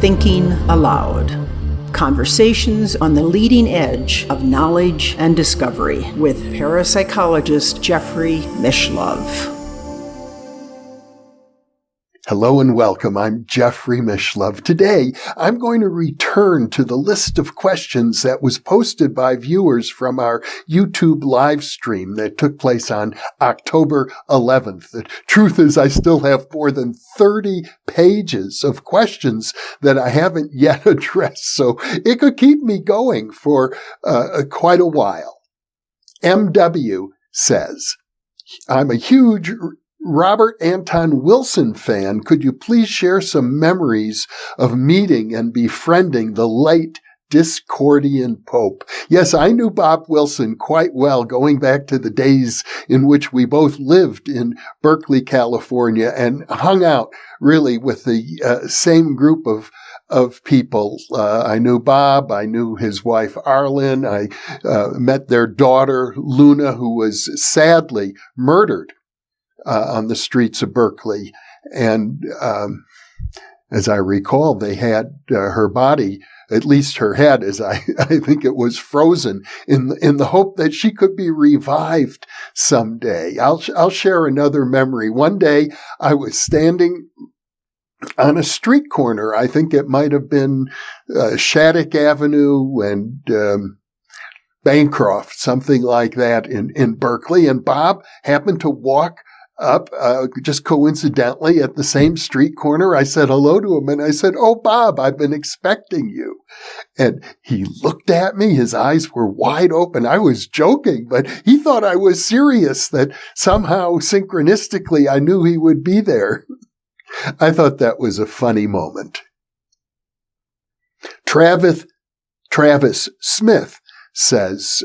Thinking Aloud. Conversations on the leading edge of knowledge and discovery with parapsychologist Jeffrey Mishlove. Hello and welcome. I'm Jeffrey Mishlove. Today, I'm going to return to the list of questions that was posted by viewers from our YouTube live stream that took place on October 11th. The truth is, I still have more than 30 pages of questions that I haven't yet addressed, so it could keep me going for quite a while. MW says, I'm a huge Robert Anton Wilson fan. Could you please share some memories of meeting and befriending the late Discordian Pope? Yes, I knew Bob Wilson quite well, going back to the days in which we both lived in Berkeley, California, and hung out really with the same group of people. I knew Bob. I knew his wife, Arlen. I met their daughter, Luna, who was sadly murdered on the streets of Berkeley. And as I recall, they had her body, at least her head, as I think it was, frozen in the hope that she could be revived someday. I'll share another memory. One day I was standing on a street corner. I think it might have been Shattuck Avenue and Bancroft, something like that in Berkeley. And Bob happened to walk up just coincidentally at the same street corner. I said hello to him and I said, "Oh, Bob, I've been expecting you." And he looked at me. His eyes were wide open. I was joking, but he thought I was serious, that somehow synchronistically I knew he would be there. I thought that was a funny moment. Travis Smith says,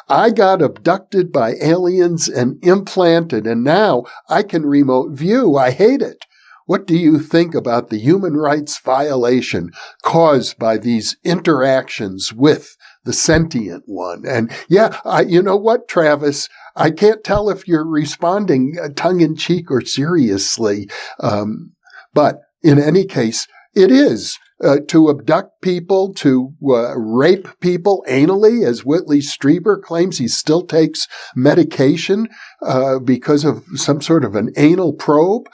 I got abducted by aliens and implanted, and now I can remote view. I hate it. What do you think about the human rights violation caused by these interactions with the sentient one? And yeah, you know what, Travis? I can't tell if you're responding tongue-in-cheek or seriously, but in any case, it is. To abduct people, to rape people anally, as Whitley Strieber claims. He still takes medication because of some sort of an anal probe.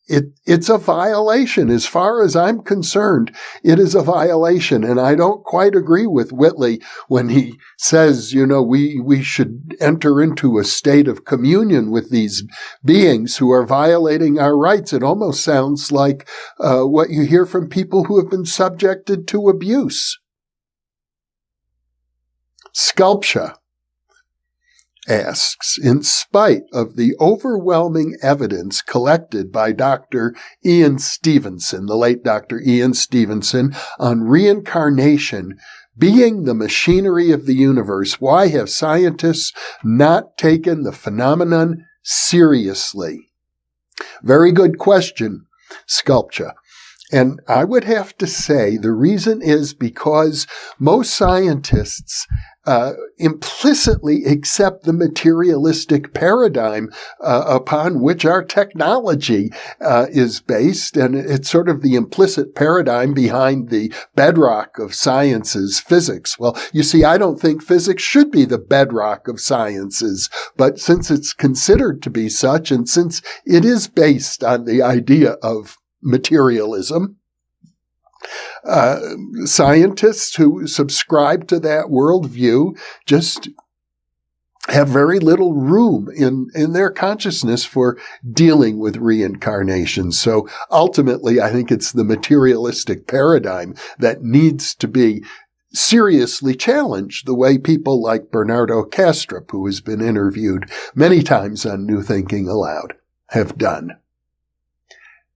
It's a violation. As far as I'm concerned, it is a violation. And I don't quite agree with Whitley when he says, you know, we should enter into a state of communion with these beings who are violating our rights. It almost sounds like what you hear from people who have been subjected to abuse. Sculpture asks, in spite of the overwhelming evidence collected by Dr. Ian Stevenson, the late Dr. Ian Stevenson, on reincarnation being the machinery of the universe, why have scientists not taken the phenomenon seriously? Very good question, Sculpture. And I would have to say the reason is because most scientists implicitly accept the materialistic paradigm upon which our technology is based, and it's sort of the implicit paradigm behind the bedrock of science's physics. Well, you see, I don't think physics should be the bedrock of sciences, but since it's considered to be such, and since it is based on the idea of materialism, scientists who subscribe to that worldview just have very little room in their consciousness for dealing with reincarnation. So ultimately, I think it's the materialistic paradigm that needs to be seriously challenged, the way people like Bernardo Kastrup, who has been interviewed many times on New Thinking Aloud, have done.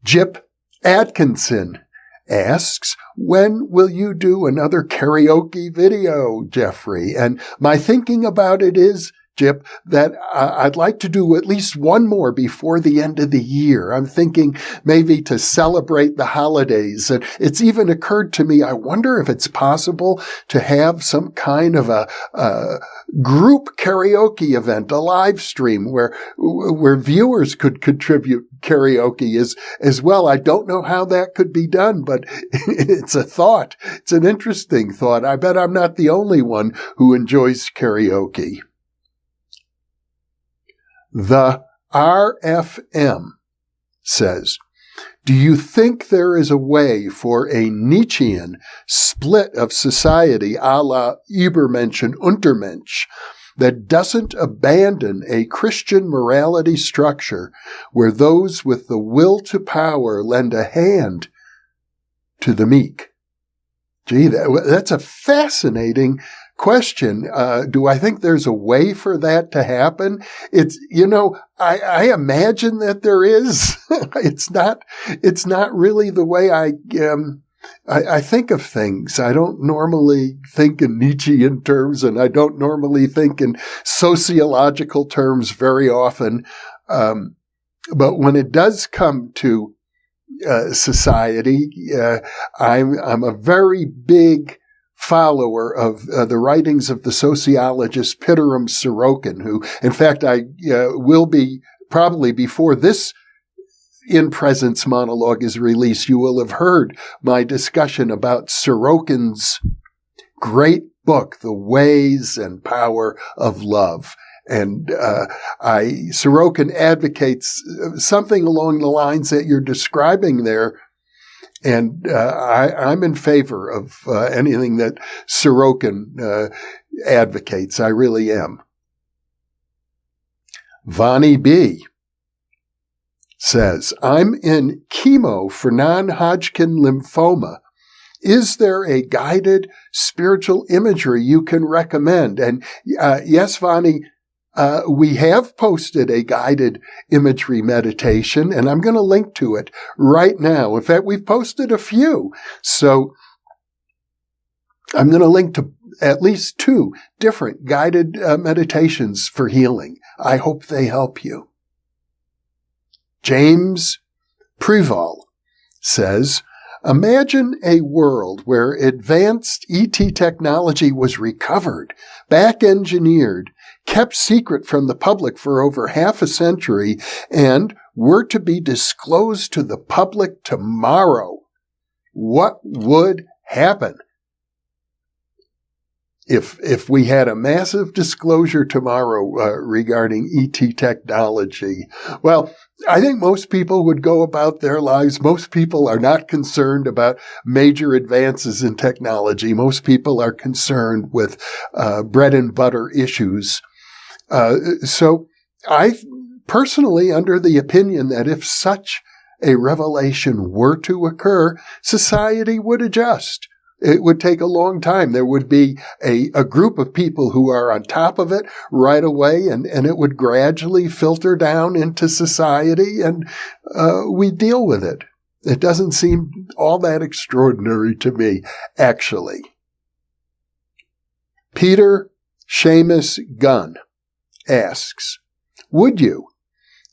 Jip Atkinson asks, when will you do another karaoke video, Jeffrey? And my thinking about it is Jip, that I'd like to do at least one more before the end of the year. I'm thinking maybe to celebrate the holidays. And it's even occurred to me, I wonder if it's possible to have some kind of a group karaoke event, a live stream where viewers could contribute karaoke as well. I don't know how that could be done, but it's a thought. It's an interesting thought. I bet I'm not the only one who enjoys karaoke. The RFM says, do you think there is a way for a Nietzschian split of society a la Ubermensch and Untermensch that doesn't abandon a Christian morality structure where those with the will to power lend a hand to the meek? Gee, that's a fascinating question. Do I think there's a way for that to happen? It's, I imagine that there is. It's not really the way I think of things. I don't normally think in Nietzschean terms, and I don't normally think in sociological terms very often. But when it does come to society, I'm a very big follower of the writings of the sociologist Pitirim Sorokin, who, in fact, I will be probably before this InPresence monologue is released, you will have heard my discussion about Sorokin's great book, The Ways and Power of Love. And Sorokin advocates something along the lines that you're describing there. And I'm in favor of anything that Sorokin advocates. I really am. Vonnie B. says, I'm in chemo for non-Hodgkin lymphoma. Is there a guided spiritual imagery you can recommend? And yes, Vonnie, we have posted a guided imagery meditation, and I'm going to link to it right now. In fact, we've posted a few. So I'm going to link to at least 2 different guided meditations for healing. I hope they help you. James Preval says, imagine a world where advanced ET technology was recovered, back-engineered, kept secret from the public for over half a century, and were to be disclosed to the public tomorrow. What would happen? If we had a massive disclosure tomorrow regarding ET technology, well, I think most people would go about their lives. Most people are not concerned about major advances in technology. Most people are concerned with bread and butter issues. So I personally under the opinion that if such a revelation were to occur, society would adjust. It would take a long time. There would be a group of people who are on top of it right away, and it would gradually filter down into society, and we deal with it. It doesn't seem all that extraordinary to me, actually. Peter Seamus Gunn asks, would you,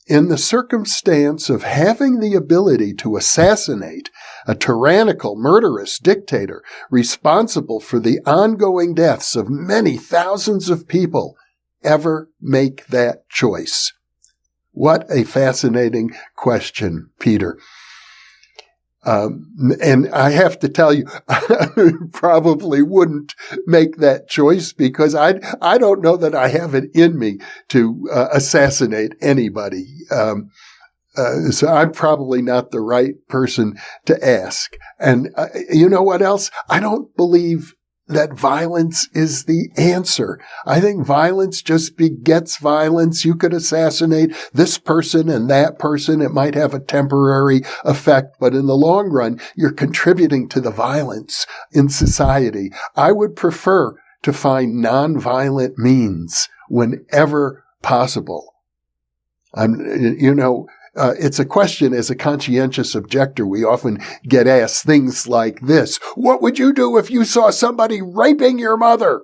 in the circumstance of having the ability to assassinate a tyrannical, murderous dictator responsible for the ongoing deaths of many thousands of people, ever make that choice? What a fascinating question, Peter. And I have to tell you, I probably wouldn't make that choice because I don't know that I have it in me to assassinate anybody. So I'm probably not the right person to ask. And you know what else? I don't believe that violence is the answer. I think violence just begets violence. You could assassinate this person and that person. It might have a temporary effect, but in the long run, you're contributing to the violence in society. I would prefer to find nonviolent means whenever possible. It's a question as a conscientious objector. We often get asked things like this. What would you do if you saw somebody raping your mother?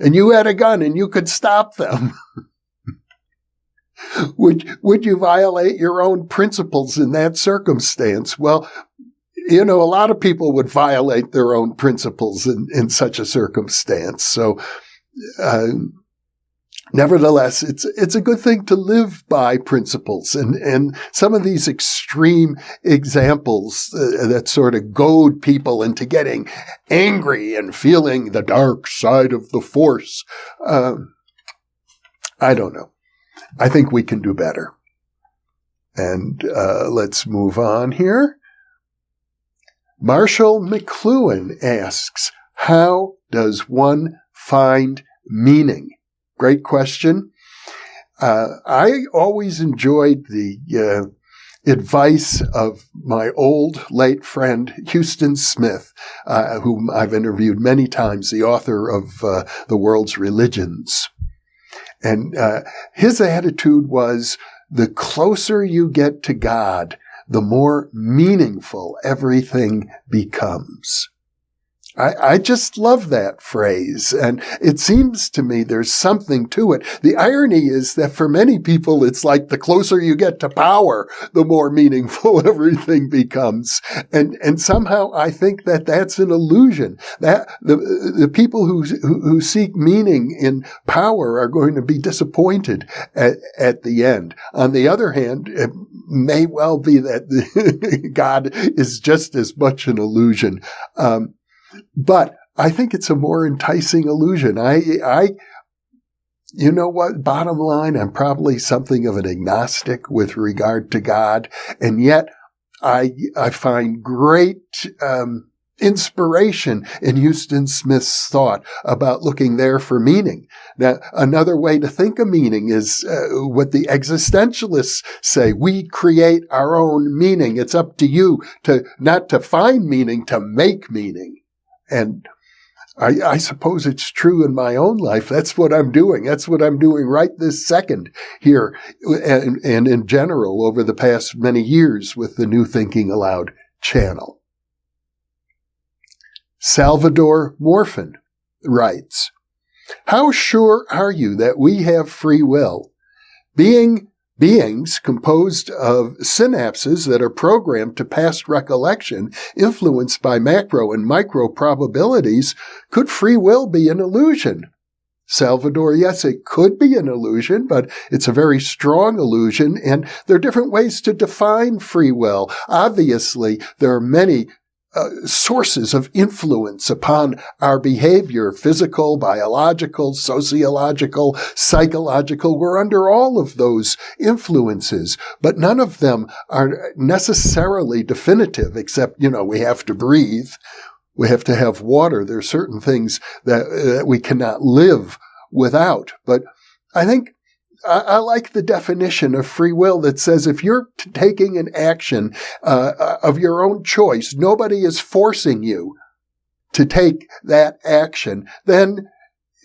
and you had a gun and you could stop them, would you violate your own principles in that circumstance? Well, a lot of people would violate their own principles in such a circumstance. So, nevertheless, it's a good thing to live by principles. And some of these extreme examples that sort of goad people into getting angry and feeling the dark side of the force, I don't know. I think we can do better. And let's move on here. Marshall McLuhan asks, how does one find meaning? Great question. I always enjoyed the advice of my old late friend, Houston Smith, whom I've interviewed many times, the author of The World's Religions. And his attitude was, the closer you get to God, the more meaningful everything becomes. I just love that phrase, and it seems to me there's something to it. The irony is that for many people, it's like the closer you get to power, the more meaningful everything becomes. And somehow I think that that's an illusion. That the people who seek meaning in power are going to be disappointed at the end. On the other hand, it may well be that God is just as much an illusion. But I think it's a more enticing illusion. You know what? Bottom line, I'm probably something of an agnostic with regard to God. And yet I find great, inspiration in Houston Smith's thought about looking there for meaning. Now, another way to think of meaning is what the existentialists say. We create our own meaning. It's up to you not to find meaning, to make meaning. And I suppose it's true in my own life. That's what I'm doing. That's what I'm doing right this second here and in general over the past many years with the New Thinking Aloud channel. Salvador Morphin writes, how sure are you that we have free will? Beings composed of synapses that are programmed to past recollection, influenced by macro and micro probabilities, could free will be an illusion? Salvador, yes, it could be an illusion, but it's a very strong illusion, and there are different ways to define free will. Obviously, there are many sources of influence upon our behavior, physical, biological, sociological, psychological. We're under all of those influences, but none of them are necessarily definitive, except, we have to breathe. We have to have water. There are certain things that we cannot live without. But I think I like the definition of free will that says if you're taking an action of your own choice, nobody is forcing you to take that action, then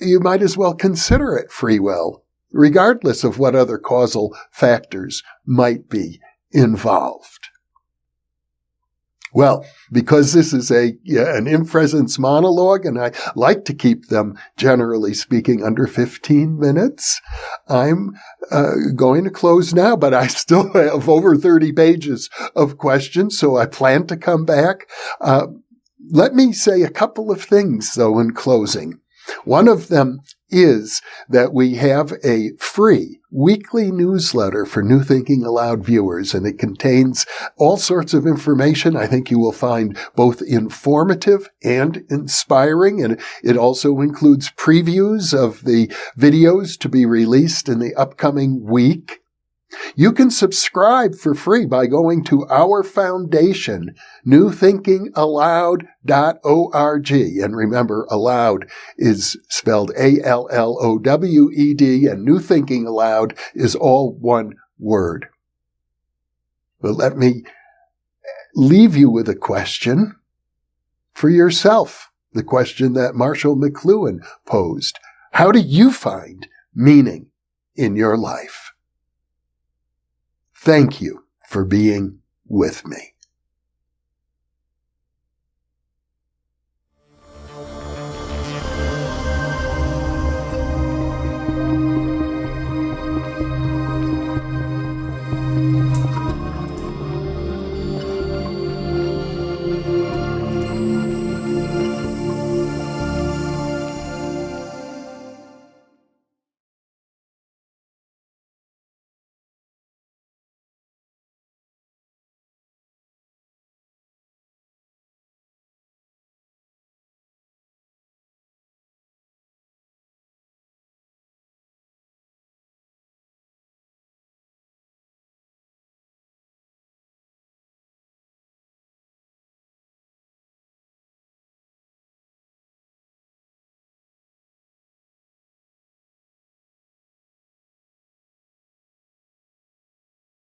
you might as well consider it free will, regardless of what other causal factors might be involved. Well, because this is an InPresence monologue, and I like to keep them, generally speaking, under 15 minutes, I'm going to close now, but I still have over 30 pages of questions, so I plan to come back. Let me say a couple of things, though, in closing. One of them is that we have a free weekly newsletter for New Thinking Aloud viewers, and it contains all sorts of information I think you will find both informative and inspiring, and it also includes previews of the videos to be released in the upcoming week. You can subscribe for free by going to our foundation, newthinkingaloud.org. And remember, aloud is spelled A-L-L-O-W-E-D, and New Thinking Aloud is all one word. But let me leave you with a question for yourself, the question that Marshall McLuhan posed. How do you find meaning in your life? Thank you for being with me.